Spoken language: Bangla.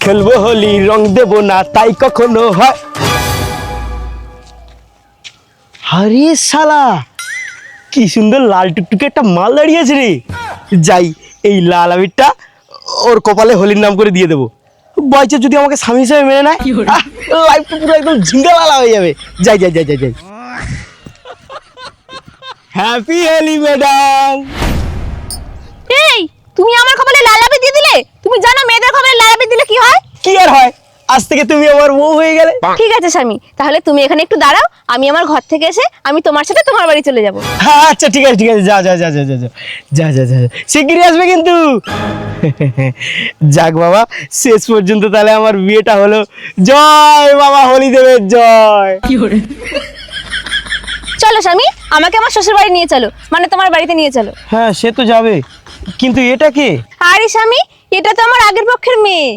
খেলবো হোলি রং দেবো না তাই কখনো হয়। আরে শালা কি সুন্দর লাল টুকটুকে একটা মাল দাঁড়িয়েছে রে। যাই এই লাল আবিরটা ওর কপালে হোলির নাম করে দিয়ে দেবো। বয়সে যদি আমাকে স্বামী হিসেবে মেনে নেয় লাইফটা পুরো একদম ঝিঙ্গালালা হয়ে যাবে। যাই যাই যাই যাই যাই। Happy Holi madam. এই তুমি আমার কপালে লাল আবির দিয়ে দিলে? তুমি জানো মেয়েদের কপালে লাল আবির দিলে কি হয়? কি আর হয়, আজ থেকে তুমি আমার বউ হয়ে গেলে। ঠিক আছে স্বামী, তাহলে তুমি এখানে একটু দাঁড়াও, আমি আমার ঘর থেকে এসে আমি তোমার সাথে তোমার বাড়ি চলে যাব। হ্যাঁ আচ্ছা ঠিক আছে ঠিক আছে, যা যা যা যা যা যা যা যা যা শিগগিরই আসবে কিন্তু। যাক বাবা, শেষ পর্যন্ত তাহলে আমার বিয়েটা হলো। জয় বাবা হোলি দেবের জয়। চলো স্বামী, আমাকে আমার শ্বশুর বাড়ি নিয়ে চলো, মানে তোমার বাড়িতে নিয়ে চলো। হ্যাঁ সে তো যাবে, কিন্তু এটা কে? আরে স্বামী, এটা তো আমার আগের পক্ষের মেয়ে।